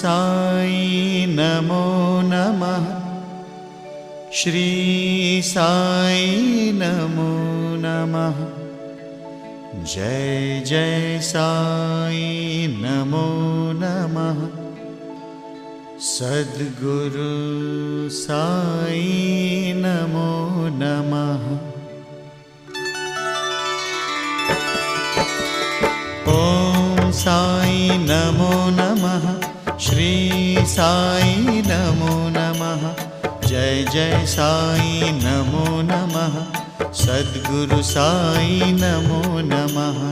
साई नमो नमः। श्री साई नमो नमः। जय जय साई नमो नमः। सद्गुरु साई नमो नमः। ओम साई नमो नमः। श्री साई नमो नमः। जय जय साई नमो नमः। सद्गुरु साई नमो नमः।